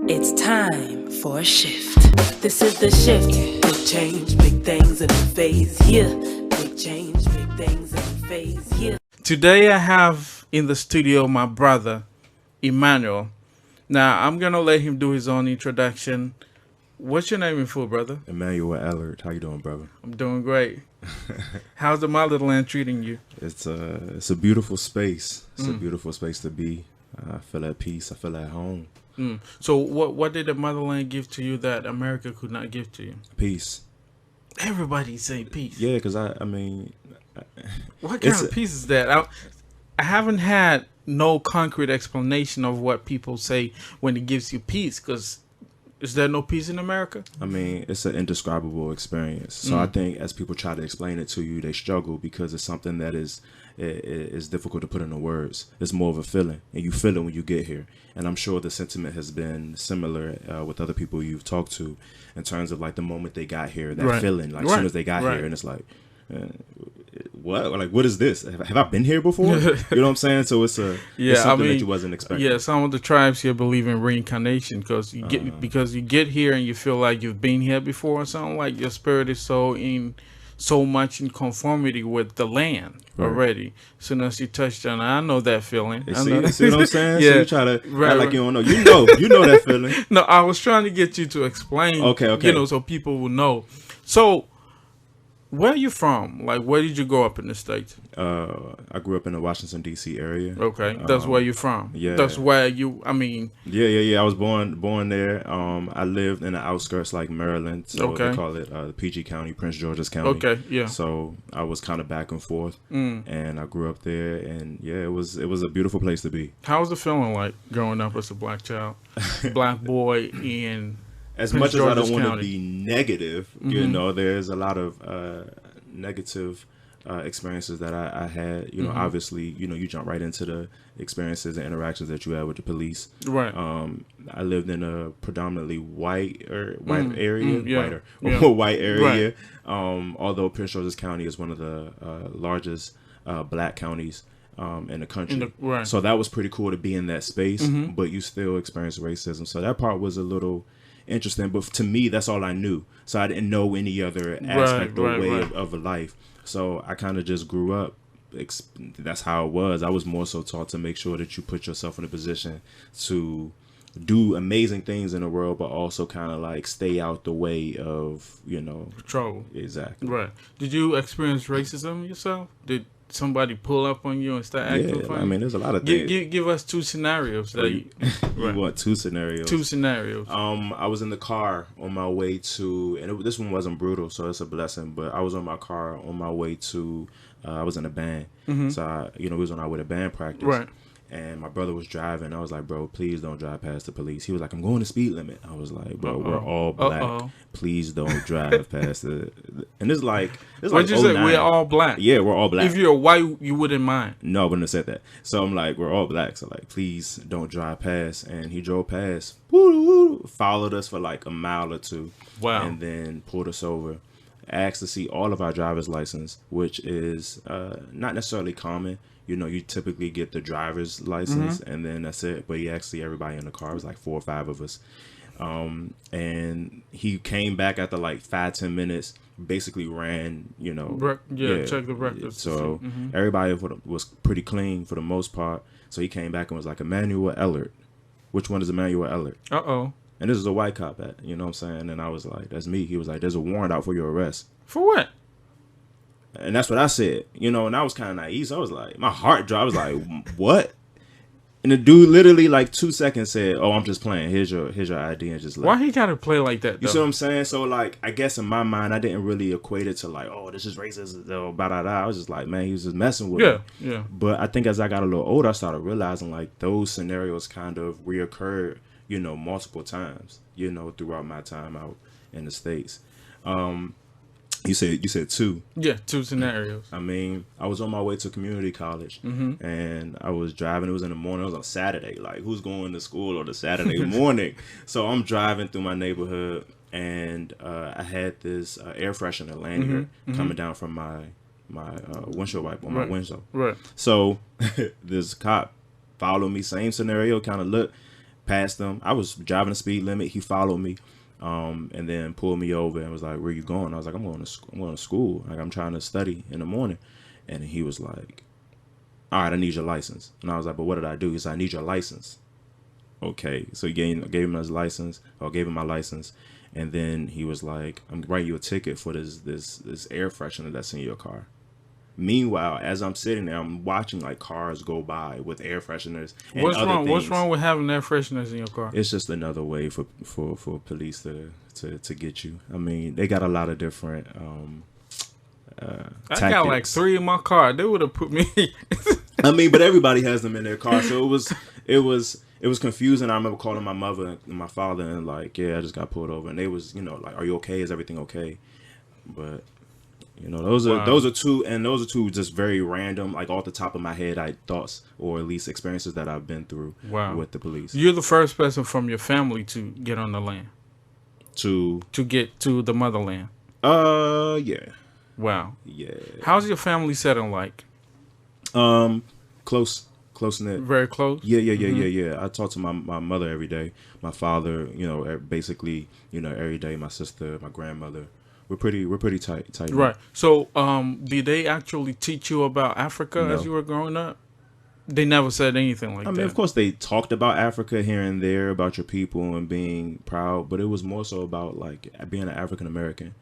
It's time for a shift. This is the shift. Big change, big things in the phase. Yeah. Big change, big things in the phase. Yeah. Today I have in the studio my brother, Emmanuel. Now I'm gonna let him do his own introduction. What's your name in full, brother? Emmanuel Ellard. How you doing, brother? I'm doing great. How's the motherland treating you? It's a beautiful space. It's a beautiful space to be. I feel at peace. I feel at home. So what did the motherland give to you that America could not give to you? Peace. Everybody say peace. Yeah, because I mean, What kind of peace is that? I haven't had no concrete explanation of what people say when it gives you peace. Because is there no peace in America? I mean, it's an indescribable experience. So I think as people try to explain it to you, they struggle because it's something that is difficult to put into words. It's more of a feeling, and you feel it when you get here. And I'm sure the sentiment has been similar with other people you've talked to in terms of like the moment they got here, that feeling, like as soon as they got here, and it's like, what? Like, what is this? Have I been here before? You know what I'm saying? So it's something that you wasn't expecting. Yeah, some of the tribes here believe in reincarnation because you get here and you feel like you've been here before, or something like your spirit is so much in conformity with the land already. As soon as you touch down, I know that feeling. See what I'm saying? Yeah. So you try to act like you don't know. You know that feeling. No, I was trying to get you to explain. Okay. So people will know. So, where are you from? Like, where did you grow up in the States? I grew up in the Washington D.C. area. Okay, that's where you're from. Yeah, that's where you. I mean. Yeah. I was born there. I lived in the outskirts, like Maryland. So they call it PG County, Prince George's County. Okay, yeah. So I was kind of back and forth, and I grew up there, and yeah, it was a beautiful place to be. How was the feeling like growing up as a black child, black boy in? As Prince much as George's I don't want to County. be negative, you know, there's a lot of negative experiences that I had. You know, obviously, you jump right into the experiences and interactions that you had with the police. Right. I lived in a predominantly white area. Right. Although Prince George's County is one of the largest black counties in the country. So that was pretty cool to be in that space, but you still experience racism. So that part was a little interesting, but to me, that's all I knew. So I didn't know any other aspect or way of life. So I kind of just grew up. That's how it was. I was more so taught to make sure that you put yourself in a position to do amazing things in the world, but also kind of like stay out the way of, trouble. Exactly. Right. Did you experience racism yourself? Did somebody pull up on you and start acting funny? I mean, there's a lot of things. Give us two scenarios. You want two scenarios? Two scenarios. I was in the car on my way to, and this one wasn't brutal, so it's a blessing. But I was on my car on my way to. I was in a band, so we was on our way to band practice. Right. And my brother was driving. I was like, bro, please don't drive past the police. He was like, I'm going the speed limit. I was like, bro, we're all black. Please don't drive past the. And it's like, What'd you say? We're all black. Yeah, we're all black. If you're white, you wouldn't mind. No, I wouldn't have said that. So I'm like, we're all black. So like, please don't drive past. And he drove past, followed us for like a mile or two. Wow. And then pulled us over. Asked to see all of our driver's license, which is not necessarily common. You typically get the driver's license and then that's it. But he actually, everybody in the car, it was like 4 or 5 of us. And he came back after like 5-10 minutes, basically ran, check the records. So everybody was pretty clean for the most part. So he came back and was like, Emmanuel Ellard. Which one is Emmanuel Ellard? And this is a white cop you know what I'm saying? And I was like, that's me. He was like, there's a warrant out for your arrest. For what? And that's what I said, and I was kind of naive. So I was like, my heart dropped. I was like, what? And the dude literally like 2 seconds said, oh, I'm just playing. Here's your ID and just left. Why he gotta play like that, though? You see what I'm saying? So like, I guess in my mind, I didn't really equate it to like, oh, this is racist. I was just like, man, he was just messing with me. Yeah. But I think as I got a little older, I started realizing like those scenarios kind of reoccurred, multiple times, throughout my time out in the States. You said 2. Yeah, 2 scenarios. I mean, I was on my way to community college, and I was driving. It was in the morning. It was on Saturday. Like, who's going to school on a Saturday morning? So I'm driving through my neighborhood, and I had this air freshener lanyard coming down from my windshield wiper on my windshield. Right. So this cop followed me. Same scenario. Kind of looked. passed him. I was driving the speed limit. He followed me, and then pulled me over and was like, "Where you going?" I was like, "I'm going to school. Like, I'm trying to study in the morning." And he was like, "All right, I need your license." And I was like, "But what did I do?" He said, "I need your license." Okay, so he gave him his license, or gave him my license, and then he was like, "I'm writing you a ticket for this air freshener that's in your car." Meanwhile, as I'm sitting there, I'm watching like cars go by with air fresheners. And What's other wrong? Things. What's wrong with having air fresheners in your car? It's just another way for police to get you. I mean, they got a lot of different I got like 3 in my car. They would have put me. I mean, but everybody has them in their car, so it was confusing. I remember calling my mother and my father and like, "Yeah, I just got pulled over," and they was, like, "Are you okay? Is everything okay?" But those are two just very random, like off the top of my head, thoughts or at least experiences that I've been through with the police. You're the first person from your family to get on the land. To get to the motherland. Yeah. Wow. Yeah. How's your family setting like? Close knit. Very close. Yeah. I talk to my mother every day. My father, basically, every day. My sister, my grandmother. We're pretty tight. Right. So, did they actually teach you about Africa No. as you were growing up? They never said anything like that. I mean, of course, they talked about Africa here and there, about your people and being proud, but it was more so about like being an African American.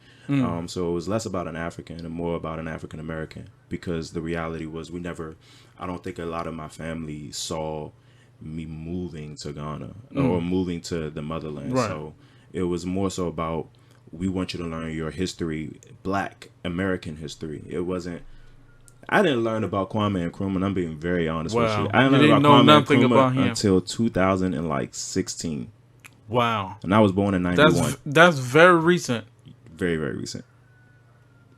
So it was less about an African and more about an African American, because the reality was I don't think a lot of my family saw me moving to Ghana or moving to the motherland. Right. So it was more so about, we want you to learn your history, Black American history. It wasn't. I didn't learn about Kwame Nkrumah, and I'm being very honest with you. I didn't learn about Kwame Nkrumah until 2016. Wow. And I was born in 91. That's very recent. Very, very recent.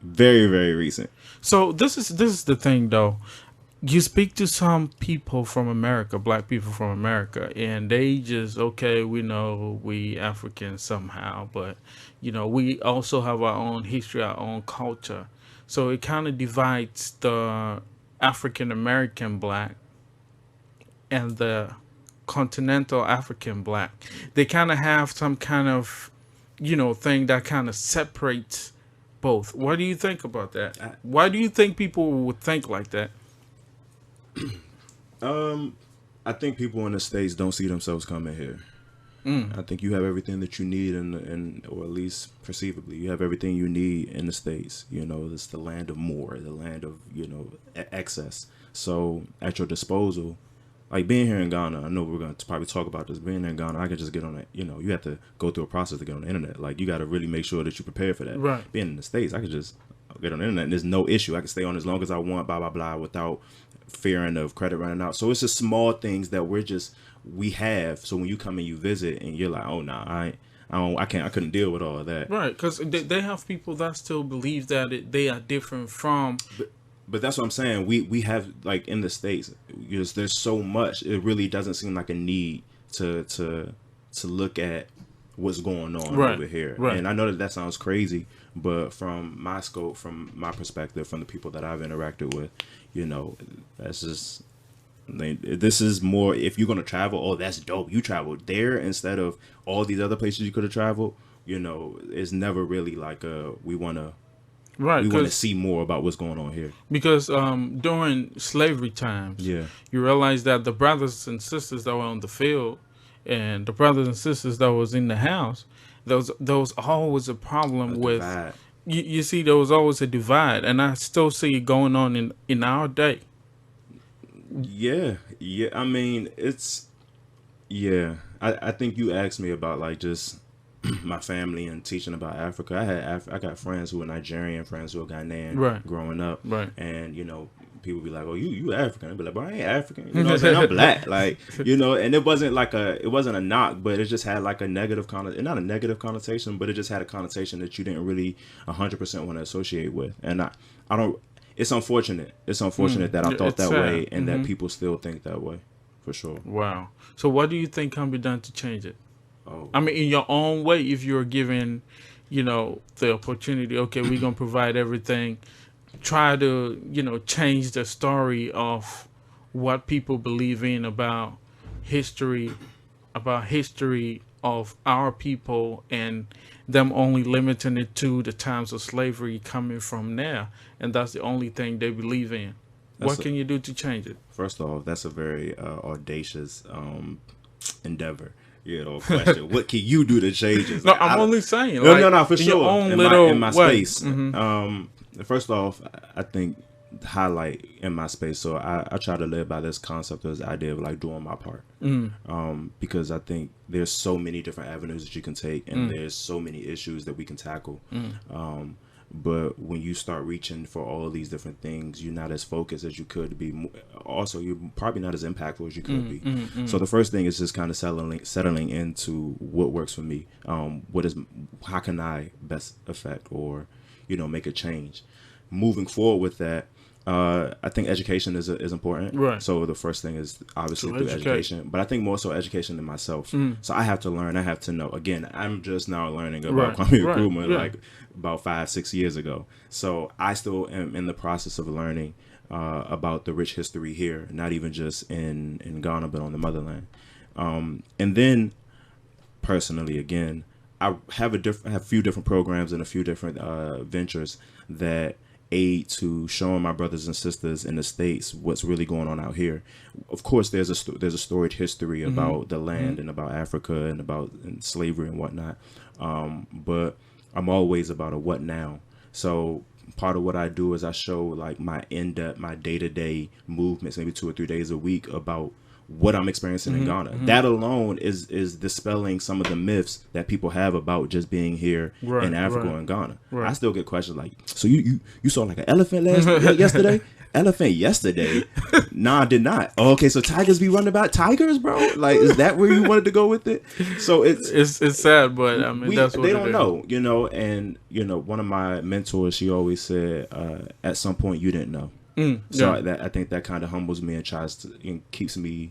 Very, very recent. So this is the thing, though. You speak to some people from America, Black people from America, and they just, okay, we know we African somehow, but, we also have our own history, our own culture. So it kind of divides the African American Black and the continental African Black. They kind of have some kind of, thing that kind of separates both. What do you think about that? Why do you think people would think like that? I think people in the States don't see themselves coming here. I think you have everything that you need, or at least perceivably, you have everything you need in the States. It's the land of more, the land of excess. So at your disposal, like being here in Ghana, I know we're going to probably talk about this. Being here in Ghana, I could just get on it. You have to go through a process to get on the internet. Like, you got to really make sure that you're prepared for that. Right. Being in the States, I could just get on the internet and there's no issue. I can stay on as long as I want, blah, blah, blah, without fearing of credit running out. So it's just small things that we have. So when you come and you visit and you're like, oh, nah, I couldn't deal with all of that. Right. Because they have people that still believe that they are different from. But that's what I'm saying. We have, like, in the States, there's so much. It really doesn't seem like a need to look at what's going on over here. Right. And I know that sounds crazy, but from my scope, from my perspective, from the people that I've interacted with, that's just, this is more, if you're going to travel, oh, that's dope. You traveled there instead of all these other places you could have traveled. It's never really like we want to see more about what's going on here. Because during slavery times, you realize that the brothers and sisters that were on the field and the brothers and sisters that was in the house, there was always a problem with. You see, there was always a divide, and I still see it going on in our day. Yeah. I mean, it's. Yeah, I think you asked me about like just my family and teaching about Africa. I got friends who are Nigerian, friends who are Ghanaian growing up, and people be like, "Oh, you African?" I'd be like, "Bro, I ain't African. What I'm saying? I'm Black." Like, and it wasn't a knock, but it just had like a negative not a negative connotation, but it just had a connotation that you didn't really 100% want to associate with. And I don't. It's unfortunate. It's unfortunate that I thought that way, and that people still think that way, for sure. Wow. So, what do you think can be done to change it? Oh. I mean, in your own way, if you're given, the opportunity, okay, we're gonna provide everything. Try to, change the story of what people believe in about history, about history of our people and them only limiting it to the times of slavery coming from there, and that's the only thing they believe in. What can you do to change it? First off, that's a very audacious endeavor. Question. What can you do to change it? No, I'm only saying. No, for sure. In my space. Mm-hmm. First off, I think highlight in my space. So I try to live by this concept, this idea of like doing my part. Because I think there's so many different avenues that you can take, and there's so many issues that we can tackle. But when you start reaching for all these different things, you're not as focused as you could be. Also, you're probably not as impactful as you could be. So the first thing is just kind of settling into what works for me. How can I best affect or, make a change? Moving forward with that, I think education is important. Right. So the first thing is obviously through education, but I think more so education in myself. So I have to learn. I have to know. Again, I'm just now learning about Kwame Nkrumah like about 5-6 years ago. So I still am in the process of learning about the rich history here, not even just in Ghana, but on the motherland. And then personally, again, I have a few different programs and a few different ventures that aid to showing my brothers and sisters in the States what's really going on out here. Of course, there's a storied history about the land and about Africa and about slavery and whatnot. But I'm always about a what now. So part of what I do is I show like my day-to-day movements, maybe 2 or 3 days a week, about what I'm experiencing in Ghana. That alone is dispelling some of the myths that people have about just being here in Africa and Ghana. I still get questions like, so you saw like an elephant yesterday? Elephant yesterday? Nah, I did not. Oh, okay, so tigers be running about tigers, bro? Like, is that where you wanted to go with it? So it's sad, but I mean, that's what they don't know, and one of my mentors, she always said, at some point you didn't know. So I think that kind of humbles me and tries to keeps me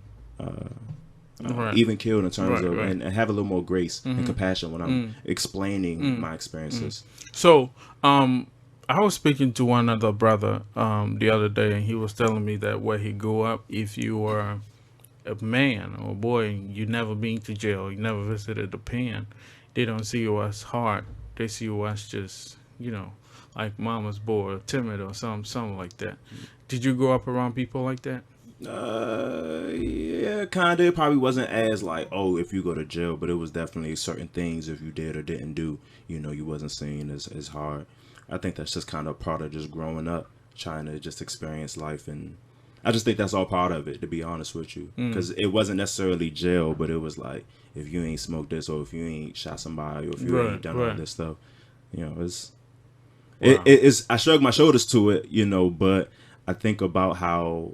even keeled in terms of and have a little more grace and compassion when I'm explaining my experiences. So I was speaking to one other brother the other day, and he was telling me that where he grew up, if you were a man or a boy and you never been to jail, you never visited the pen, they don't see you as hard. They see you as just like mama's boy, or timid, or something like that. Did you grow up around people like that? Yeah, kind of. It probably wasn't as like, oh, if you go to jail, but it was definitely certain things if you did or didn't do, you wasn't seen as hard. I think that's just kind of part of just growing up, trying to just experience life, and I just think that's all part of it, to be honest with you, because it wasn't necessarily jail, but it was like, if you ain't smoked this, or if you ain't shot somebody, or if you ain't done all this stuff, it's. Wow. I shrug my shoulders to it, but I think about how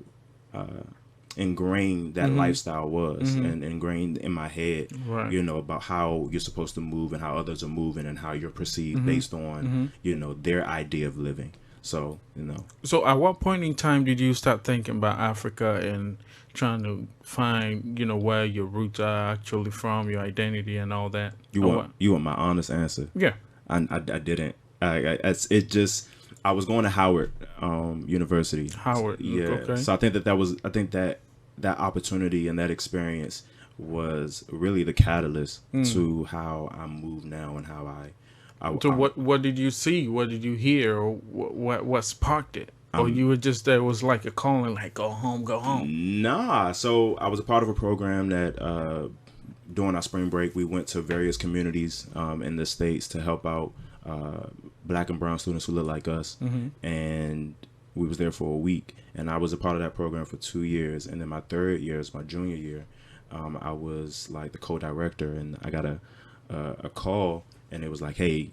ingrained that lifestyle was and ingrained in my head, about how you're supposed to move and how others are moving and how you're perceived based on, their idea of living. So, So at what point in time did you start thinking about Africa and trying to find, where your roots are actually from, your identity and all that? You want my honest answer? Yeah. I didn't. I was going to Howard University. Howard, yeah. Okay. So I think that opportunity and that experience was really the catalyst to how I move now and how I. So what did you see? What did you hear? Or what sparked it? Or you were just there was like a calling, like go home. Nah. So I was a part of a program that during our spring break we went to various communities in the States to help out Black and brown students who look like us, and we was there for a week, and I was a part of that program for 2 years, and then my third year is my junior year. I was like the co-director, and I got a call, and it was like, hey,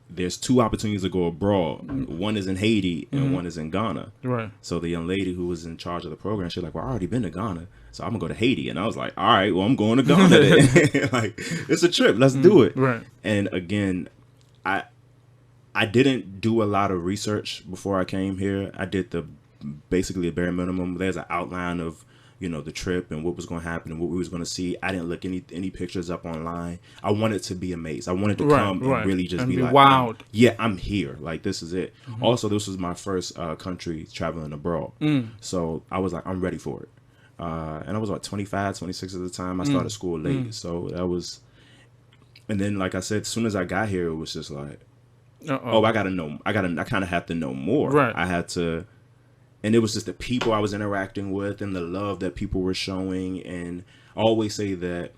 there's 2 opportunities to go abroad. One is in Haiti and one is in Ghana. Right. So the young lady who was in charge of the program, she's like, well, I already been to Ghana, so I'm gonna go to Haiti. And I was like, all right, well, I'm going to Ghana then. Like, it's a trip, let's do it. Right. And again, I didn't do a lot of research before I came here. I did basically a bare minimum. There's an outline of, the trip and what was going to happen and what we was going to see. I didn't look any pictures up online. I wanted to be amazed. I wanted to come and really just be like, wow. I'm here. Like, this is it. Also, this was my first country traveling abroad. So I was like, I'm ready for it. And I was like 25, 26 at the time. I started school late. So that was, and then like I said, as soon as I got here, it was just like, I gotta know. I kind of have to know more. Right. I had to, and it was just the people I was interacting with and the love that people were showing. And I always say that,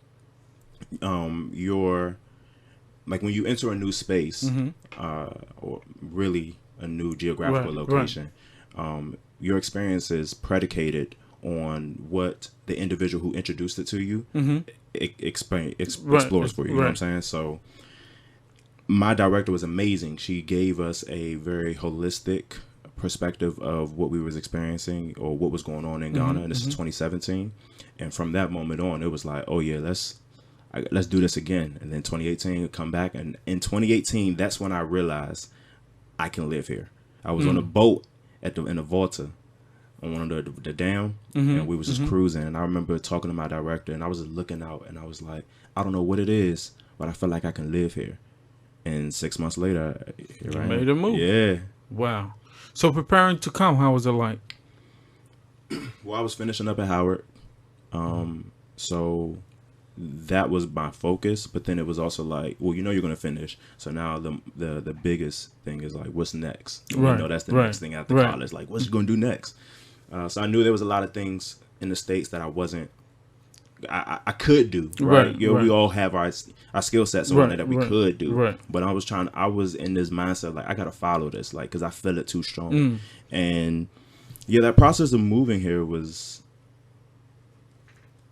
like when you enter a new space, or really a new geographical location, your experience is predicated on what the individual who introduced it to you explores for you. You know what I'm saying? So my director was amazing. She gave us a very holistic perspective of what we was experiencing or what was going on in Ghana. And this is 2017. And from that moment on, it was like, oh yeah, let's do this again. And then 2018 come back. And in 2018, that's when I realized I can live here. I was on a boat in the Volta on one of the dam, and we was just cruising. And I remember talking to my director, and I was just looking out, and I was like, I don't know what it is, but I feel like I can live here. And 6 months later, you made a move. Yeah. Wow. So preparing to come, how was it like? Well, I was finishing up at Howard, so that was my focus. But then it was also like, well, you know, you're gonna finish. So now the biggest thing is like, what's next? And you know, that's the next thing after college. Like, what's you gonna do next? So I knew there was a lot of things in the States that I wasn't. I could do, right? We all have our skill sets on that we could do, but I was in this mindset like I gotta follow this, like, because I feel it too strong. And yeah, that process of moving here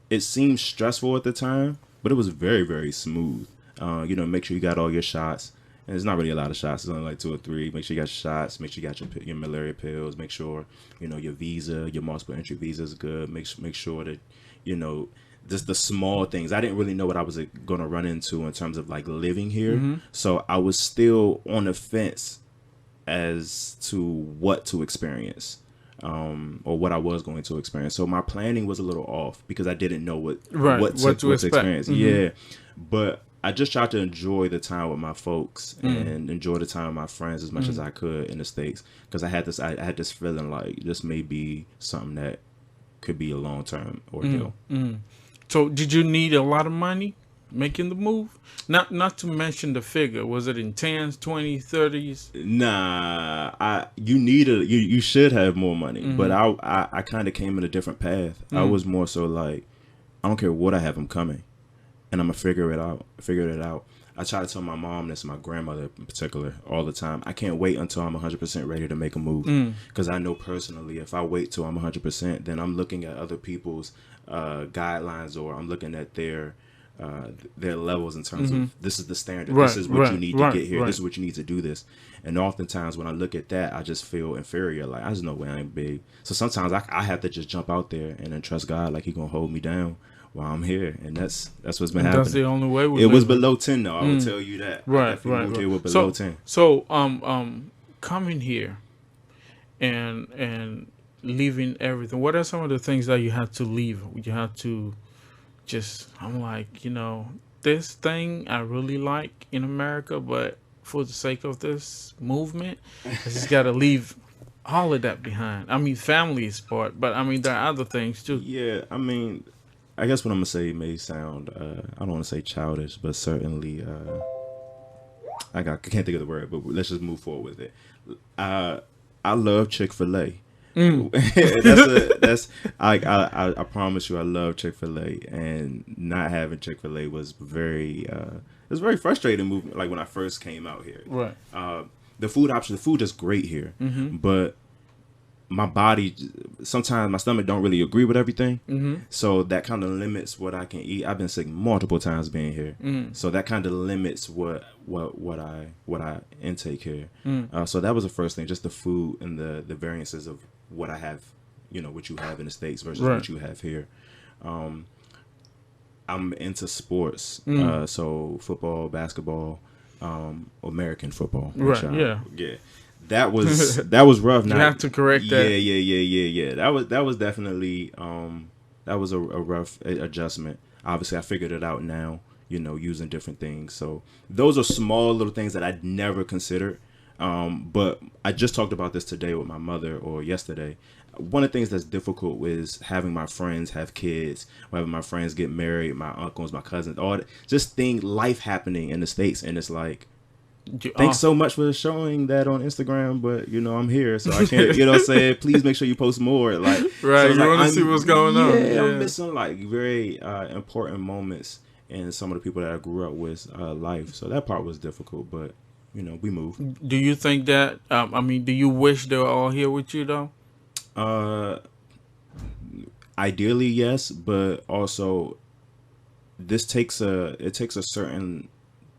it seemed stressful at the time, but it was very, very smooth. You know, make sure you got all your shots. And it's not really a lot of shots. It's only like 2 or 3. Make sure you got your shots. Make sure you got your malaria pills. Make sure, you know, your visa, your multiple entry visa is good. Make sure that, you know, just the small things. I didn't really know what I was going to run into in terms of like living here. So I was still on the fence as to what to experience, or what I was going to experience. So my planning was a little off because I didn't know what to experience. Yeah. But I just tried to enjoy the time with my folks and enjoy the time with my friends as much as I could in the States, because I had this feeling like this may be something that could be a long-term ordeal. So did you need a lot of money making the move? Not to mention the figure. Was it in 10s, 20s, 30s? Nah, you should have more money, but I kind of came in a different path. I was more so like, I don't care what I have, I'm coming, and I'm gonna figure it out. I try to tell my mom this, my grandmother in particular, all the time. I can't wait until I'm 100% ready to make a move, because I know personally if I wait till I'm 100%, then I'm looking at other people's guidelines, or I'm looking at their levels in terms of this is the standard, this is what you need to get here, this is what you need to do this. And oftentimes when I look at that, I just feel inferior. Like, there's no way I ain't big. So sometimes I have to just jump out there and then trust God, like He gonna hold me down while I'm here. And that's what's been happening. That's the only way. It was below 10 though. I would tell you that. I moved here with below 10. So coming here and leaving everything, what are some of the things that you had to leave? You had to I'm like, you know, this thing I really like in America, but for the sake of this movement, I just got to leave all of that behind. I mean, family is part, but I mean, there are other things too. Yeah, I mean, I guess what I'm going to say may sound, I don't want to say childish, but certainly, I can't think of the word, but let's just move forward with it. I love Chick-fil-A. I promise you, I love Chick-fil-A, and not having Chick-fil-A was very frustrating movement. Like when I first came out here, the food is great here, but my body, sometimes my stomach don't really agree with everything, so that kind of limits what I can eat. I've been sick multiple times being here, so that kind of limits what I intake here. So that was the first thing, just the food and the variances of what I have, you know, what you have in the States versus what you have here. I'm into sports, so football, basketball, American football. Yeah. That was rough. You have to correct that. Yeah. That was definitely that was a rough adjustment. Obviously, I figured it out now, you know, using different things. So those are small little things that I'd never considered. But I just talked about this today with my mother, or yesterday. one of the things that's difficult is having my friends have kids, or having my friends get married, my uncles, my cousins, all that, just life happening in the States. And it's like, thanks so much for showing that on Instagram, but I'm here, so I can't, what I'm saying? Please make sure you post more. Like, right, so you want to see what's going on. Yeah, I'm missing like very important moments in some of the people that I grew up with life. So that part was difficult, but we moved. Do you think that, do you wish they were all here with you though? Ideally, yes, but also it takes a certain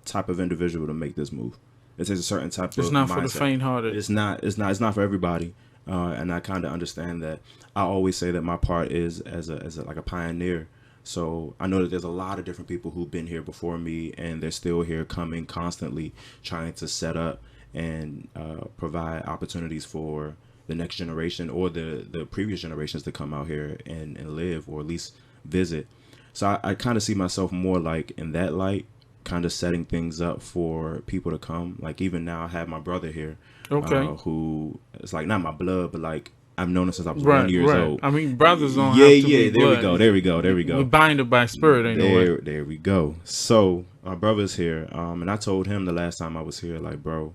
type of individual to make this move. It takes a certain type of mindset. It's not for the faint-hearted. It's not for everybody. And I kind of understand that. I always say that my part is as a pioneer. So I know that there's a lot of different people who've been here before me, and they're still here, coming constantly, trying to set up and provide opportunities for the next generation or the previous generations to come out here and live, or at least visit. So I kind of see myself more like in that light, kind of setting things up for people to come. Like even now I have my brother here, who is like not my blood, but like I've known him since I was 1 year old. I mean, brothers don't have to be blood. There we go. We're binded by spirit, anyway. There we go. So my brother's here, and I told him the last time I was here, like, bro,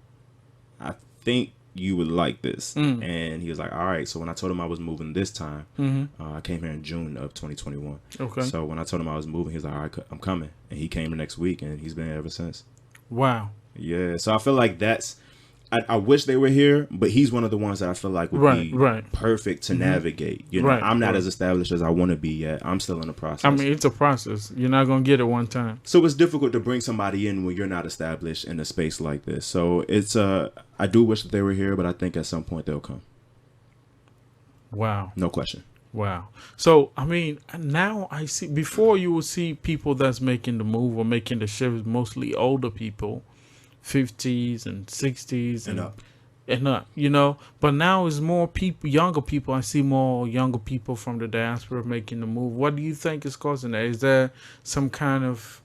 I think you would like this. And he was like, all right. So when I told him I was moving this time, I came here in June of 2021. Okay. So when I told him I was moving, he was like, all right, I'm coming. And he came the next week, and he's been here ever since. Wow. Yeah. So I feel like I wish they were here, but he's one of the ones that I feel like would be perfect to navigate. I'm not as established as I want to be yet. I'm still in the process. I mean, it's a process. You're not going to get it one time. So it's difficult to bring somebody in when you're not established in a space like this. So it's I do wish that they were here, but I think at some point they'll come. Wow. No question. Wow. So, I mean, now I see, before you will see people that's making the move or making the shift, mostly older people, 50s and 60s and up, but now it's more people, younger people. I see more younger people from the diaspora making the move. What do you think is causing that? Is there some kind of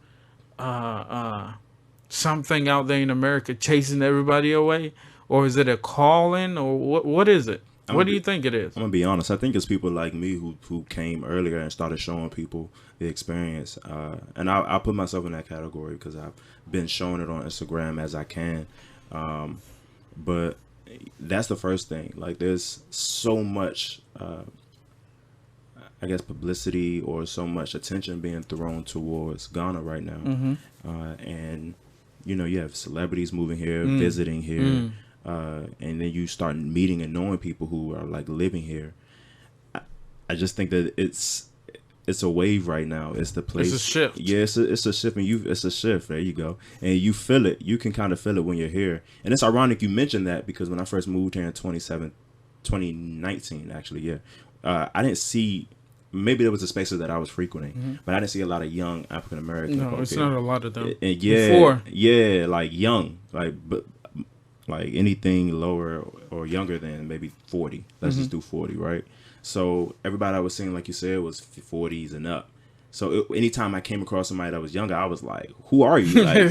something out there in America chasing everybody away, or is it a calling, or what is it? What do you think it is? I'm gonna be honest. I think it's people like me who came earlier and started showing people the experience, and I'll put myself in that category because I've been showing it on Instagram as I can. But that's the first thing. Like, there's so much, I guess, publicity or so much attention being thrown towards Ghana right now, and you have celebrities moving here, visiting here. And then you start meeting and knowing people who are like living here. I just think that it's a wave right now. It's the place. It's a shift. Yeah, it's a shift, and it's a shift. There you go, and you feel it. You can kind of feel it when you're here. And it's ironic you mentioned that, because when I first moved here in 2019, actually, I didn't see. Maybe there was the spaces that I was frequenting, but I didn't see a lot of young African Americans. No, it's not a lot of them. And Before. Like young, like anything lower or younger than maybe 40. Let's just do 40, right? So everybody I was seeing, like you said, was 40s and up. So anytime I came across somebody that was younger, I was like, who are you? Like,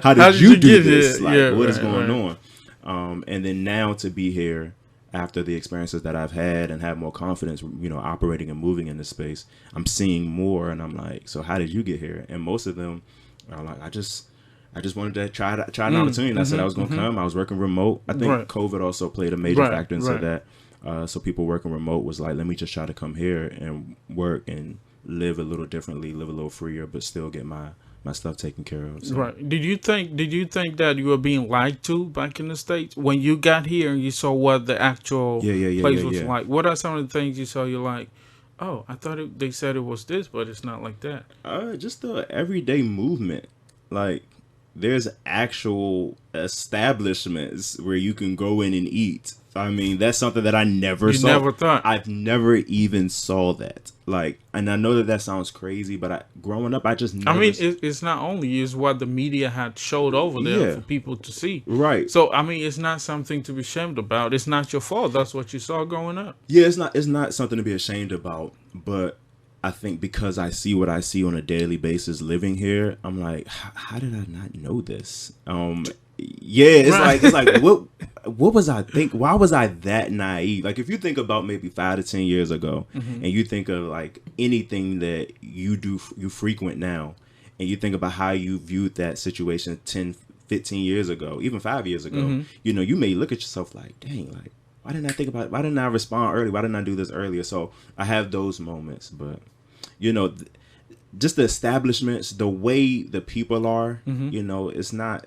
how did you do this? Like, what is going on? And then now to be here after the experiences that I've had and have more confidence, operating and moving in this space, I'm seeing more, and I'm like, so how did you get here? And most of them are like, I just wanted to try an opportunity. And I said I was going to come. I was working remote. I think COVID also played a major factor into that. So people working remote was like, let me just try to come here and work and live a little differently, live a little freer, but still get my stuff taken care of. So. Right. Did you think that you were being lied to back in the States when you got here and you saw what the actual place was like? What are some of the things you saw? You're like, oh, I thought they said it was this, but it's not like that. Just the everyday movement, like. There's actual establishments where you can go in and eat. I mean, that's something that I never saw. You never thought. I've never even saw that. Like, and I know that sounds crazy, but growing up, I just never. I mean, it's not only is what the media had showed over there for people to see. Right. So, I mean, it's not something to be ashamed about. It's not your fault. That's what you saw growing up. Yeah, it's not something to be ashamed about, but I think because I see what I see on a daily basis living here, I'm like, how did I not know this? Yeah, it's like what was I think? Why was I that naive? Like if you think about maybe 5 to 10 years ago, and you think of like anything that you frequent now, and you think about how you viewed that situation 10, 15 years ago, even 5 years ago, you know, you may look at yourself like, dang, like why didn't I think about it? Why didn't I respond early? Why didn't I do this earlier? So I have those moments, but you know, just the establishments, the way the people are, you know, it's not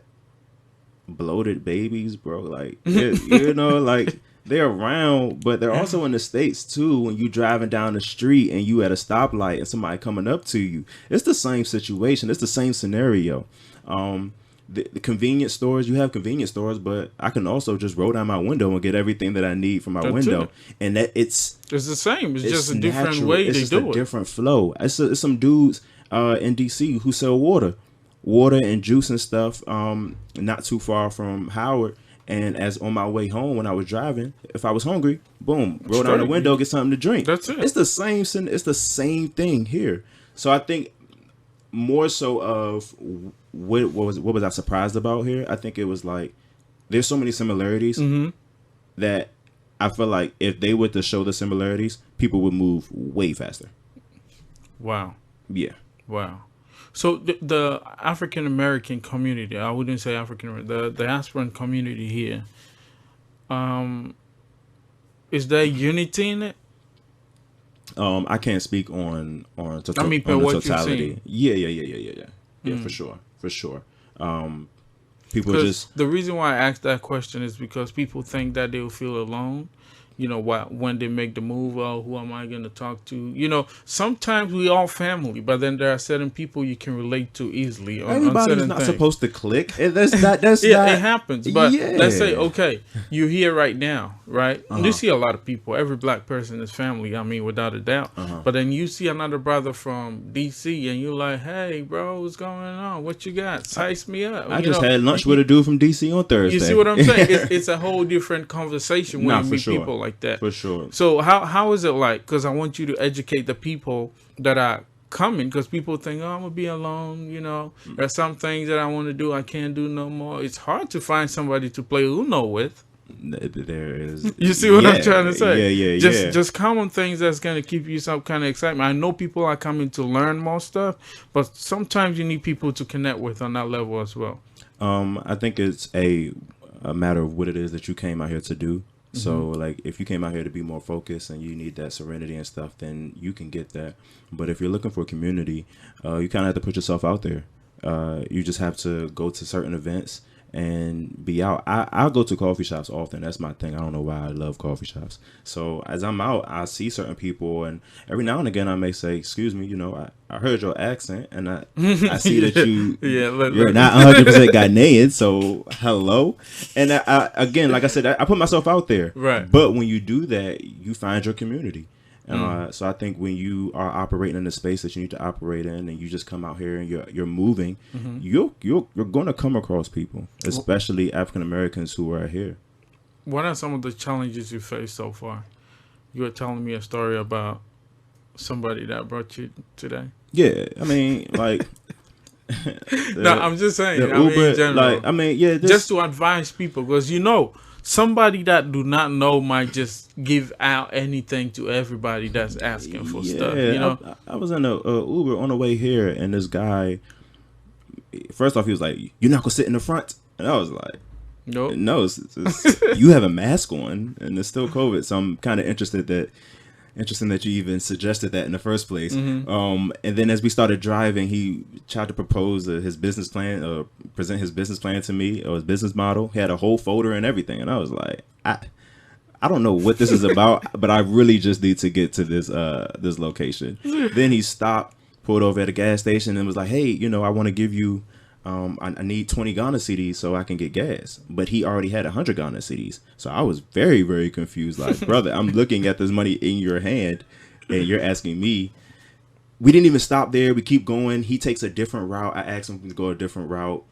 bloated babies, bro. Like, you know, like they're around, but they're also in the States too. When you driving down the street and you at a stoplight and somebody coming up to you, it's the same situation. It's the same scenario. The convenience stores, you have convenience stores, but I can also just roll down my window and get everything that I need from my window. And that it's the same. It's just a different way they do it. It's just a different flow. It's some dudes in DC who sell water and juice and stuff, not too far from Howard. And as on my way home when I was driving, if I was hungry, boom, roll down the window, get something to drink. That's it. It's the same thing here. So I think more so of what was I surprised about here? I think it was like there's so many similarities that I feel like if they were to show the similarities, people would move way faster. Wow. Yeah. Wow. So the African American community, I wouldn't say African, the diasporan community here, is there unity in it? I can't speak on the totality. Yeah, for sure. People just the reason why I asked that question is because people think that they'll feel alone. You know, when they make the move, oh, who am I going to talk to? You know, sometimes we all family, but then there are certain people you can relate to easily. Everybody's not supposed to click. That's it happens. But let's say, okay, you're here right now, right? You see a lot of people. Every black person is family, I mean, without a doubt. But then you see another brother from D.C. and you're like, hey, bro, what's going on? What you got? Size me up. I just had lunch with a dude from D.C. on Thursday. You see what I'm saying? It's a whole different conversation when you meet people like that. For sure. So how is it like? Because I want you to educate the people that are coming, because people think, oh, I'm gonna be alone. You know, there's some things that I want to do I can't do no more. It's hard to find somebody to play Uno with. There is. You see what I'm trying to say? Yeah. Just common things that's gonna keep you some kind of excitement. I know people are coming to learn more stuff, but sometimes you need people to connect with on that level as well. I think it's a matter of what it is that you came out here to do. So, like, if you came out here to be more focused and you need that serenity and stuff, then you can get that. But if you're looking for a community, you kind of have to put yourself out there. You just have to go to certain events and be out. I'll go to coffee shops often. That's my thing. I don't know why I love coffee shops. So as I'm out, I see certain people, and every now and again I may say, excuse me, you know, I heard your accent, and I see that you're not 100% Ghanaian, so hello. And I again, like I said, I put myself out there. Right. But when you do that, you find your community. So I think when you are operating in the space that you need to operate in, and you just come out here and you're moving, you're going to come across people, especially African Americans who are here. What are some of the challenges you faced so far? You were telling me a story about somebody that brought you today. Yeah, I mean, like. No, I'm just saying. Uber, in general, just to advise people, because somebody that do not know might just give out anything to everybody that's asking for stuff. You know, I was in a Uber on the way here, and this guy, first off, he was like, "You're not gonna sit in the front," and I was like, "Nope. No, it's you have a mask on, and it's still COVID." So I'm kind of interesting that you even suggested that in the first place. And then as we started driving, he tried to propose his business plan, present his business plan to me, or his business model. He had a whole folder and everything, and I was like, I don't know what this is about, but I really just need to get to this location. Then he stopped, pulled over at a gas station, and was like, hey, you know, I want to give you, I need 20 Ghana cedis so I can get gas. But he already had 100 Ghana cedis. So I was very, very confused. Like, brother, I'm looking at this money in your hand, and you're asking me. We didn't even stop there. We keep going. He takes a different route. I asked him to go a different route.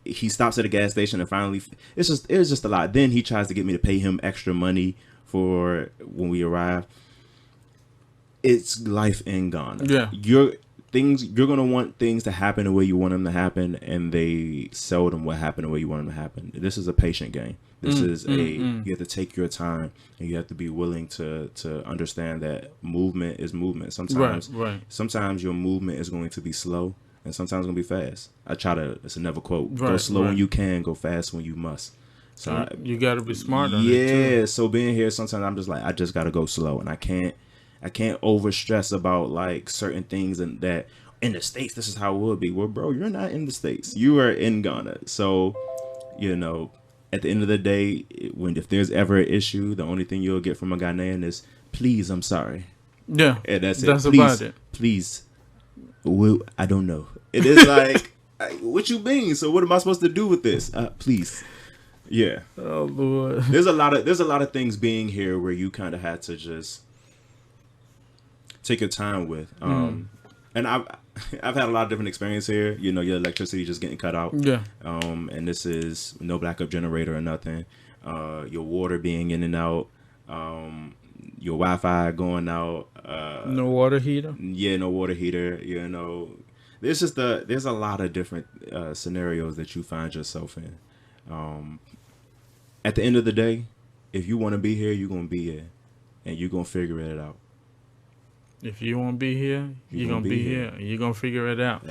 He stops at a gas station, and finally, it was just a lot. Then he tries to get me to pay him extra money for when we arrive. It's life in Ghana. Yeah. you're gonna want things to happen the way you want them to happen, and they seldom will happen the way you want them to happen. This is a patient game. This is you have to take your time, and you have to be willing to understand that movement is movement. Sometimes your movement is going to be slow, and sometimes it's gonna be fast. It's another quote: go slow when you can, go fast when you must. So you got to be smart on it too. So being here, sometimes I'm just like, I just got to go slow, and I can't over stress about like certain things, and that in the States this is how it would be. Well, bro, you're not in the States, you are in Ghana. So at the end of the day, if there's ever an issue, the only thing you'll get from a Ghanaian is, please, I'm sorry. Yeah, and that's please, about it. Please, well, I don't know. It is like, what you mean? So what am I supposed to do with this? Please. Yeah. Oh Lord. There's a lot of things being here where you kind of had to just take your time with. And I've had a lot of different experience here. Your electricity just getting cut out. Yeah. And this is no backup generator or nothing. Your water being in and out. Your Wi-Fi going out. No water heater. Yeah, no water heater. There's a lot of different scenarios that you find yourself in. At the end of the day, if you want to be here, you're going to be here, and you're going to figure it out. If you want to be here, you're going to be here. You're going to figure it out.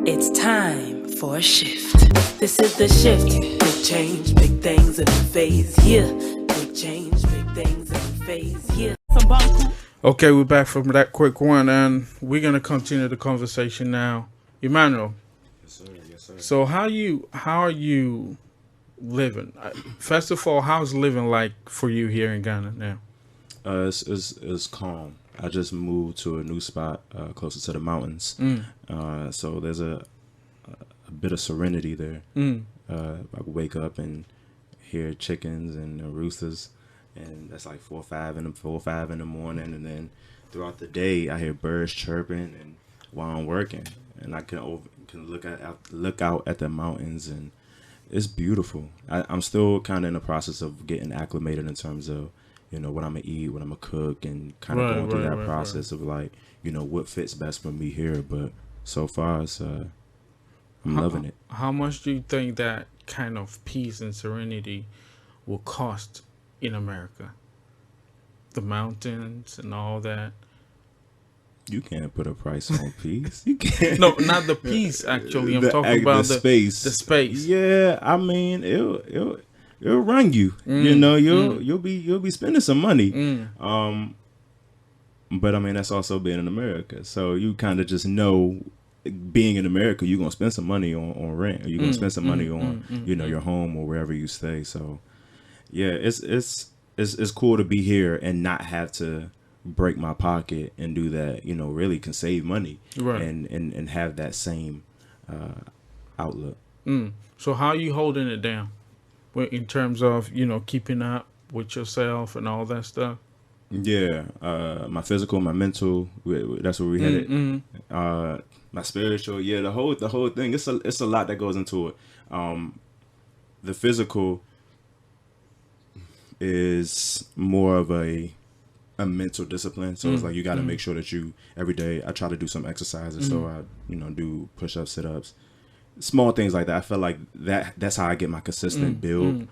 It's time for a shift. This is the shift. Big change, big things in a phase. Yeah. Big change, big things in a phase. Yeah. Okay, we're back from that quick one, and we're going to continue the conversation now. Emmanuel. So how are you living? First of all, how's living like for you here in Ghana now? It's calm. I just moved to a new spot closer to the mountains, so there's a bit of serenity there. I wake up and hear chickens and roosters, and that's like 4 or 5 in the morning, and then throughout the day I hear birds chirping, and while I'm working, and I can look out at the mountains, and it's beautiful. I'm still kind of in the process of getting acclimated in terms of what I'm gonna eat, what I'm gonna cook, and kind of going through that process of like what fits best for me here. But so far, I'm loving it. How much do you think that kind of peace and serenity will cost in America? The mountains and all that. You can't put a price on peace. You can't. No, not the peace. Actually, I'm talking about the space. The space. Yeah, I mean, it'll run you. You'll be spending some money. But I mean, that's also being in America. So you kind of just know, being in America, you're gonna spend some money on rent, or you're gonna spend some money on your home or wherever you stay. So yeah, it's cool to be here and not have to break my pocket and do that. Really can save money, and have that same outlook. So how are you holding it down in terms of keeping up with yourself and all that stuff? Yeah, my physical, my mental, that's where we headed. My spiritual, the whole thing. It's a lot that goes into it. The physical is more of a mental discipline. So it's like you got to make sure that you every day. I try to do some exercises, so I do push-ups, sit-ups, small things like that. I feel like that's how I get my consistent build.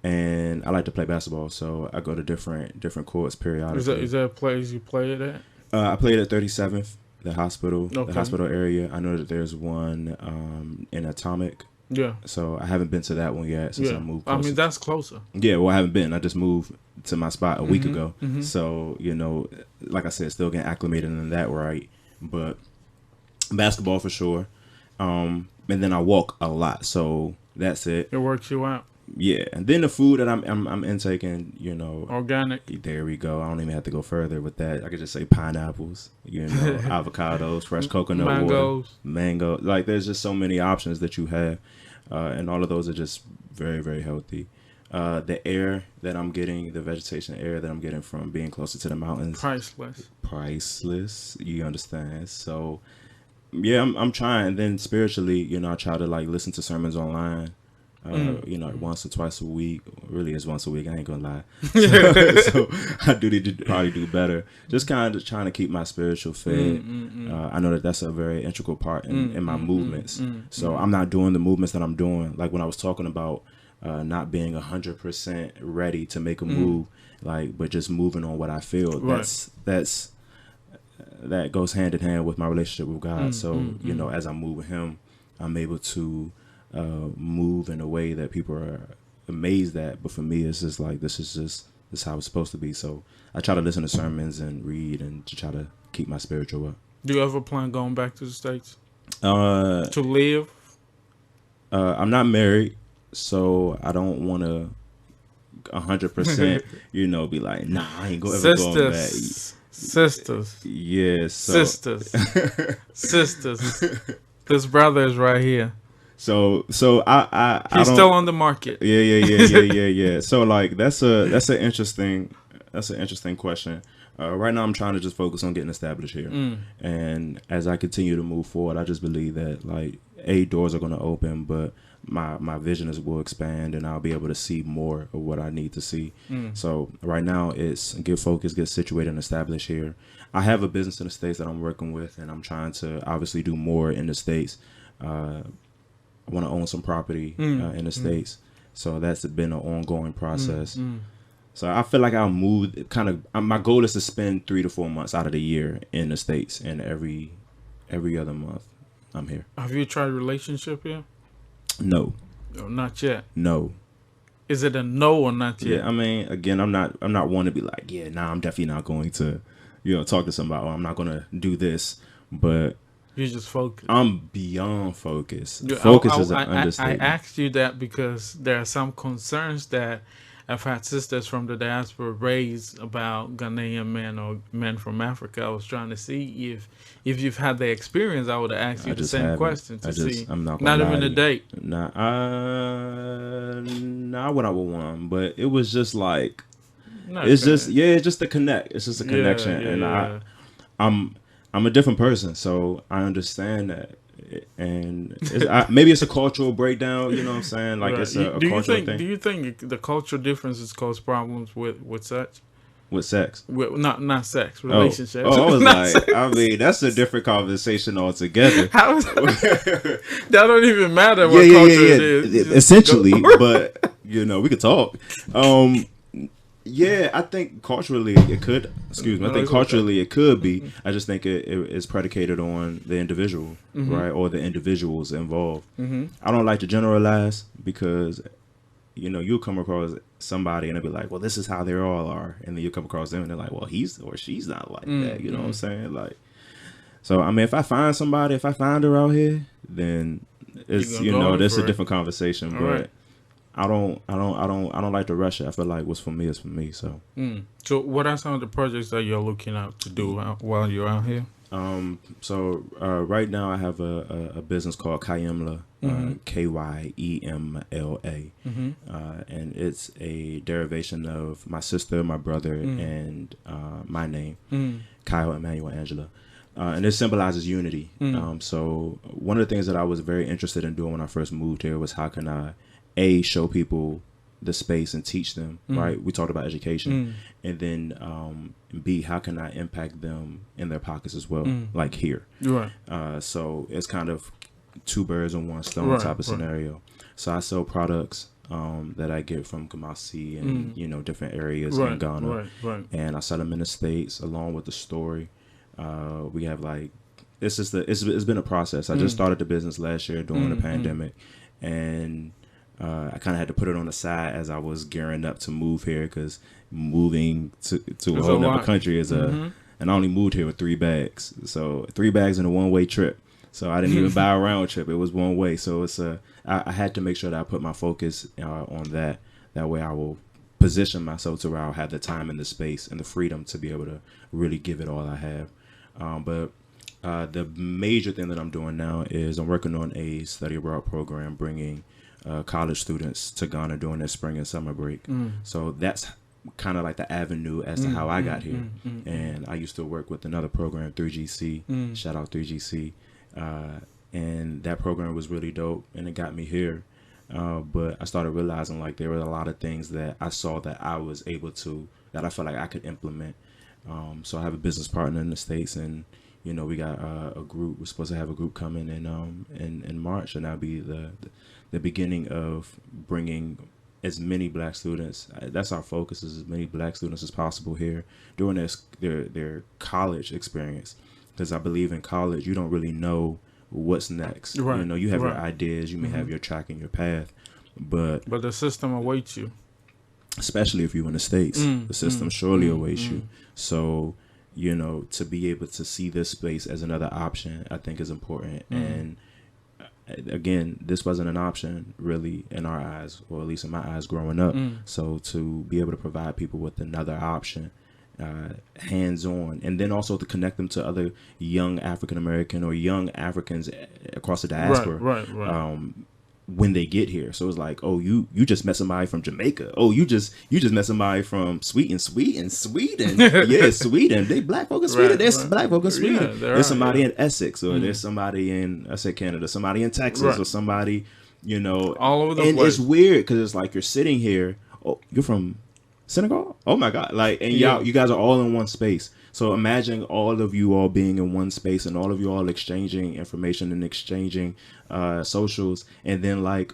And I like to play basketball, so I go to different courts periodically. Is that a place you play it at? I played at 37th, the hospital area. I know that there's one in Atomic. Yeah. So I haven't been to that one yet since I moved closer. I mean, that's closer. Yeah, well, I haven't been. I just moved to my spot a week ago. So, like I said, still getting acclimated in that, right? But basketball for sure. And then I walk a lot, so that's it. It works you out. Yeah, and then the food that I'm intaking, organic. There we go. I don't even have to go further with that. I could just say pineapples, avocados, fresh coconut water, mango. Like there's just so many options that you have, and all of those are just very, very healthy. The air that I'm getting, the vegetation air that I'm getting from being closer to the mountains, priceless. You understand? So yeah, I'm trying. And then spiritually, I try to like listen to sermons online. You know, once or twice a week. Really, it's once a week. I ain't gonna lie. So I do need to probably do better. Just kind of trying to keep my spiritual fed. I know that that's a very integral part in my movements. So I'm not doing the movements that I'm doing. Like when I was talking about not being 100% ready to make a move, like, but just moving on what I feel. Right. That goes hand in hand with my relationship with God. So you know, as I move with Him, I'm able to move in a way that people are amazed at. But for me, it's just like this is how it's supposed to be. So I try to listen to sermons and read and to try to keep my spiritual up. Do you ever plan going back to the States to live? I'm not married, so I don't want to 100%, you know, be like, nah, I ain't ever going back. Sisters. Yes. Sisters. Sisters. This brother is right here. So I he's still on the market. Yeah. So like that's an interesting question. Right now I'm trying to just focus on getting established here. And as I continue to move forward, I just believe that like doors are going to open, but my vision will expand and I'll be able to see more of what I need to see. So right now it's get focused, get situated and established here. I have a business in the States that I'm working with, and I'm trying to obviously do more in the States. I want to own some property in the States. So that's been an ongoing process. So I feel like I'll move my goal is to spend 3 to 4 months out of the year in the States, and every other month I'm here. Have you tried a relationship here? No. No, not yet. No. Is it a no or not yet? Yeah, I mean, again, I'm not one to be like, yeah, nah, I'm definitely not going to, you know, talk to somebody, or I'm not going to do this, but you're just focused. I'm beyond focused. Focus is an understatement. I asked you that because there are some concerns that I've had sisters from the diaspora raise about Ghanaian men or men from Africa. I was trying to see if you've had the experience. I would have asked you the same question to see. I'm not even a date. Nah, I went out with one, but it was just like it's just the connect. It's just a connection, and I'm a different person, so I understand that. And maybe it's a cultural breakdown, you know what I'm saying? Like it's a cultural thing. Do you think the cultural differences cause problems with sex? With sex? Not sex, relationships. Oh, I was like, sex. I mean, that's a different conversation altogether. That don't even matter what culture it is. Essentially, but you know, we could talk. Yeah, I think culturally it could. Excuse me. I think culturally it could be. I just think it is predicated on the individual, right, or the individuals involved. I don't like to generalize because, you know, you'll come across somebody and they'll be like, "Well, this is how they all are," and then you come across them and they're like, "Well, he's or she's not like that." You know what I'm saying? Like, so I mean, if I find her out here, then it's that's a different conversation, but. Right. I don't like to rush it. I feel like what's for me is for me. So, so what are some of the projects that you're looking out to do while you're out here? So right now I have a business called Kyemla, Kyemla, and it's a derivation of my sister, my brother, and my name, Kyle Emmanuel Ellard. And it symbolizes unity. So one of the things that I was very interested in doing when I first moved here was how can I show people the space and teach them, right? We talked about education. And then B, how can I impact them in their pockets as well, like here. Right. So it's kind of 2 birds on 1 stone type of scenario. So I sell products that I get from Kumasi and, you know, different areas in Ghana. And I sell them in the States along with the story. We have like, it's been a process. I just started the business last year during the pandemic. And I kind of had to put it on the side as I was gearing up to move here because moving to a whole other country is and I only moved here with 3 bags. So 3 bags in a one-way trip. So I didn't even buy a round trip. It was one way. So I had to make sure that I put my focus on that. That way I will position myself to where I'll have the time and the space and the freedom to be able to really give it all I have. But the major thing that I'm doing now is I'm working on a study abroad program bringing college students to Ghana during their spring and summer break. So that's kind of like the avenue as to how I got here. And I used to work with another program, 3GC, shout out 3GC. And that program was really dope and it got me here. But I started realizing like there were a lot of things that I saw that I was able to, that I felt like I could implement. So I have a business partner in the States, and you know, we got a group. We're supposed to have a group coming in March, and that'll be the beginning of bringing as many Black students. That's our focus, is as many Black students as possible here during their college experience, because I believe in college you don't really know what's next. Right. You know, you have your ideas, you may have your track and your path, but the system awaits you. Especially if you're in the States, the system surely awaits you. So, you know, to be able to see this space as another option, I think is important. And again, this wasn't an option really in our eyes, or at least in my eyes growing up. So to be able to provide people with another option, hands-on, and then also to connect them to other young African American or young Africans across the diaspora, when they get here. So it's like, oh, you just met somebody from Jamaica. Oh, you just met somebody from Sweden. Yeah, Sweden. They Black folk in Sweden. There's Black folk in Sweden. There's somebody in Essex, or there's somebody in, I said Canada, somebody in Texas, or somebody, you know, all over the place. And it's weird because it's like you're sitting here. Oh, you're from Senegal? Oh my God. Like, and you guys are all in one space. So imagine all of you all being in one space, and all of you all exchanging information and exchanging socials. And then like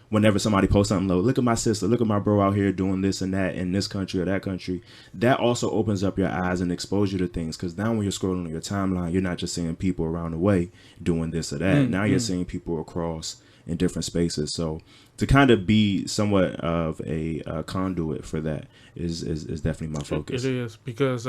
whenever somebody posts something, look at my sister, look at my bro out here doing this and that in this country or that country, that also opens up your eyes and exposes you to things. Because now when you're scrolling on your timeline, you're not just seeing people around the way doing this or that. Now you're seeing people across in different spaces. So to kind of be somewhat of a conduit for that is definitely my focus. It is, because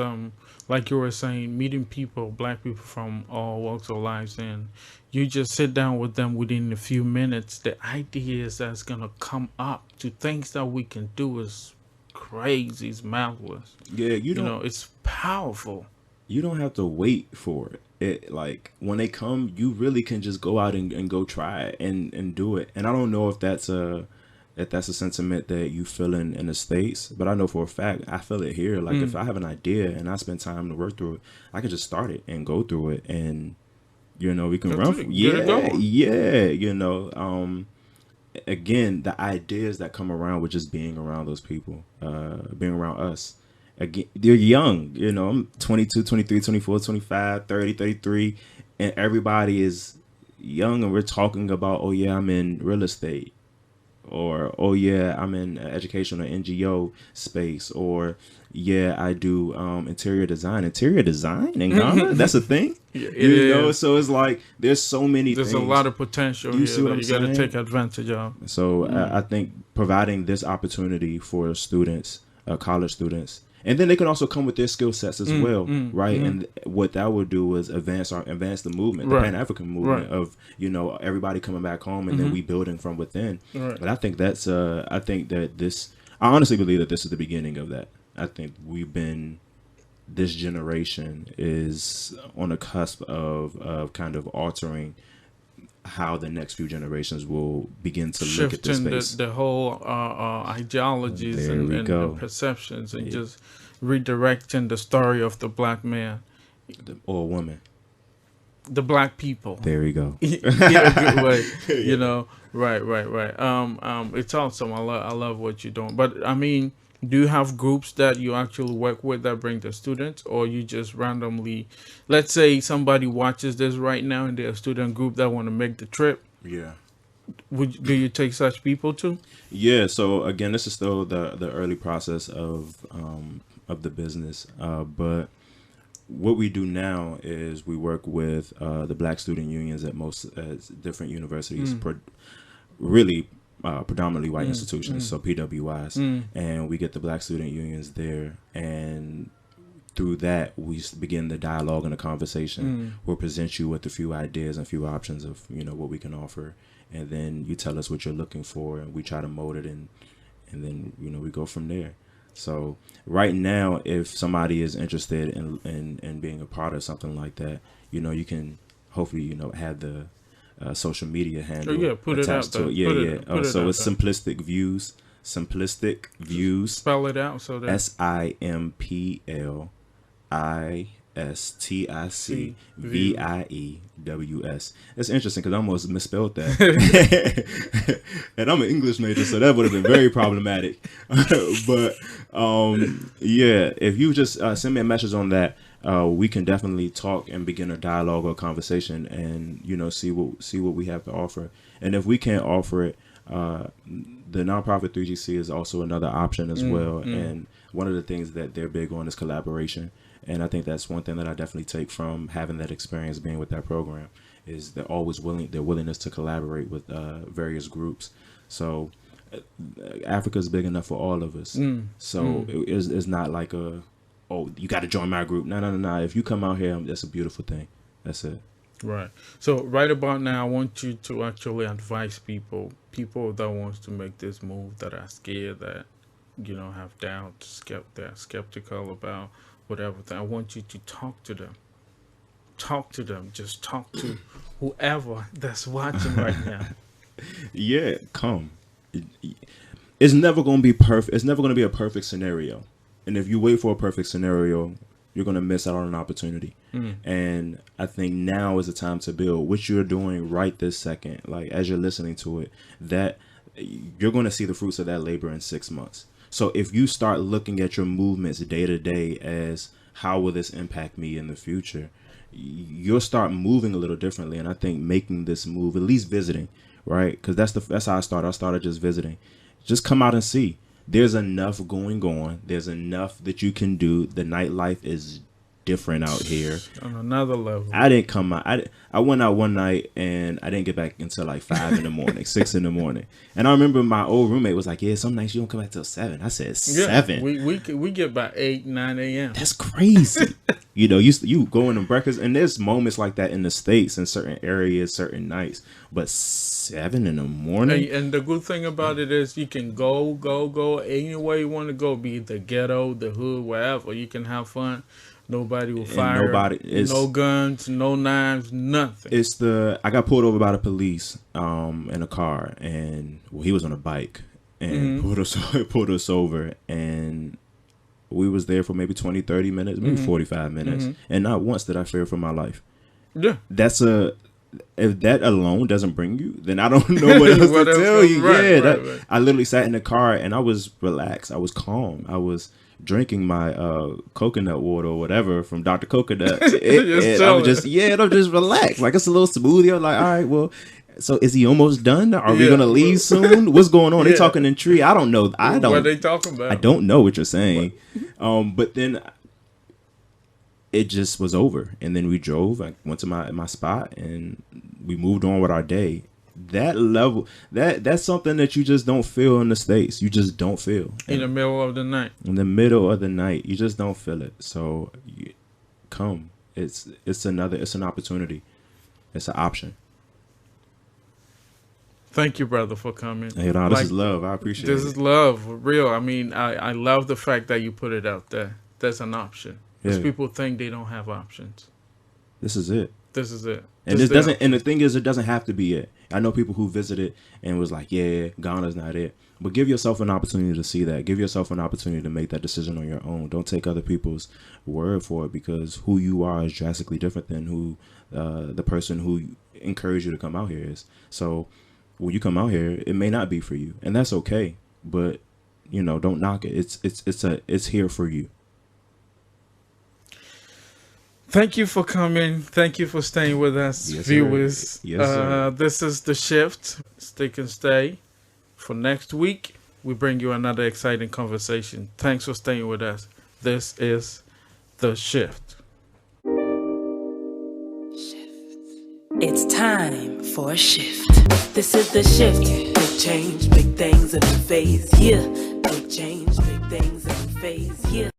like you were saying, meeting people, Black people from all walks of lives, and you just sit down with them within a few minutes, the ideas that's gonna come up to things that we can do is crazy, it's marvelous. Yeah, you know, it's powerful. You don't have to wait for it. Like when they come, you really can just go out and go try it and do it. And I don't know if that's a sentiment that you feel in the States, but I know for a fact I feel it here. Like if I have an idea and I spend time to work through it, I can just start it and go through it, and you know, we can run from you know. Again, the ideas that come around with just being around those people, being around us. Again, they're young, you know, I'm 22, 23, 24, 25, 30, 33, and everybody is young, and we're talking about, oh yeah, I'm in real estate, or oh yeah, I'm in education or NGO space, or yeah, I do interior design in Ghana. That's a thing. You know, so it's like there's so many there's things. A lot of potential you see what I'm saying? You got to take advantage of. So I think providing this opportunity for students, college students, and then they can also come with their skill sets as well, right? And what that would do is advance the movement, the Pan-African movement of, you know, everybody coming back home, and then we building from within. But I think that's I honestly believe that this is the beginning of that. I think this generation is on the cusp of kind of altering how the next few generations will begin to look at this space. The whole ideologies and the perceptions, and just redirecting the story of the Black man or woman, the Black people. There we go. In a good way, you know. Right. It's awesome. I love what you're doing. But I mean, do you have groups that you actually work with that bring the students, or you just randomly, let's say somebody watches this right now and they're a student group that want to make the trip? Yeah. Do you take such people too? Yeah. So again, this is still the early process of the business. But what we do now is we work with the Black student unions at different universities, predominantly white institutions, so PWIs, and we get the Black student unions there, and through that we begin the dialogue and the conversation. We'll present you with a few ideas and a few options of, you know, what we can offer, and then you tell us what you're looking for, and we try to mold it, and then, you know, we go from there. So right now, if somebody is interested in being a part of something like that, you know, you can hopefully, you know, have the social media handle put it out to it. So it's Simplistic Views. Spell it out so that SIMPLISTIC STICVIEWS. It's interesting because I almost misspelled that. And I'm an English major, so that would have been very problematic. But yeah, if you just send me a message on that, we can definitely talk and begin a dialogue or conversation, and see what we have to offer. And if we can't offer it, the nonprofit 3GC is also another option as well. And one of the things that they're big on is collaboration. And I think that's one thing that I definitely take from having that experience being with that program, is they're always their willingness to collaborate with various groups. So Africa is big enough for all of us. So it's not like you got to join my group. No. If you come out here, that's a beautiful thing. That's it. Right. So right about now, I want you to actually advise people that wants to make this move, that are scared, that have doubts, they're skeptical about whatever thing. I want you to talk to them. Just talk to whoever that's watching right now. Yeah, come. It's never going to be perfect. It's never going to be a perfect scenario. And if you wait for a perfect scenario, you're going to miss out on an opportunity. And I think now is the time to build. What you're doing right this second, like as you're listening to it, that you're going to see the fruits of that labor in 6 months. So if you start looking at your movements day to day as how will this impact me in the future, you'll start moving a little differently. And I think making this move, at least visiting, right? Because that's how I started. I started just visiting. Just come out and see. There's enough going on. There's enough that you can do. The nightlife is different out here. On another level. I didn't come out. I went out one night and I didn't get back until like 5 in the morning, 6 in the morning. And I remember my old roommate was like, yeah, some nights you don't come back till 7. I said 7. We get by 8, 9 a.m. That's crazy. You go in the breakfast, and there's moments like that in the States in certain areas, certain nights. But 7 in the morning. And the good thing about it is you can go anywhere you want to go, be it the ghetto, the hood, wherever. You can have fun. Nobody will fire. No guns, no knives, nothing. I got pulled over by the police in a car, and he was on a bike and pulled us over, and we was there for maybe 20, 30 minutes, maybe 45 minutes, and not once did I fear for my life. Yeah, if that alone doesn't bring you, then I don't know what else to tell you. Right. I literally sat in the car and I was relaxed. I was calm. I was drinking my coconut water or whatever from Dr. Coconut. I'm just relaxed. Like it's a little smoothie. I'm like, all right, well, so is he almost done? Are we gonna leave soon? What's going on? They talking in tree. I don't know. What are they talking about? I don't know what you're saying. But then it just was over, and then we drove. I went to my spot, and we moved on with our day. That level, that's something that you just don't feel in the States. You just don't feel in the middle of the night. In the middle of the night, you just don't feel it. So, come. It's an opportunity. It's an option. Thank you, brother, for coming. Hey, no, this is love. I appreciate it. This is love, real. I mean, I love the fact that you put it out there. There's an option. Because people think they don't have options. This is it. And the thing is, it doesn't have to be it. I know people who visited and was like, yeah, Ghana's not it. But give yourself an opportunity to see that. Give yourself an opportunity to make that decision on your own. Don't take other people's word for it, because who you are is drastically different than who the person who encouraged you to come out here is. So when you come out here, it may not be for you, and that's okay. But don't knock it. It's here for you. Thank you for coming. Thank you for staying with us, viewers. Yes, sir. This is The Shift. Stick and stay. For next week, we bring you another exciting conversation. Thanks for staying with us. This is The Shift. It's time for a shift. This is The Shift. Big change, big things in the phase. Yeah. Big change, big things in the phase. Yeah.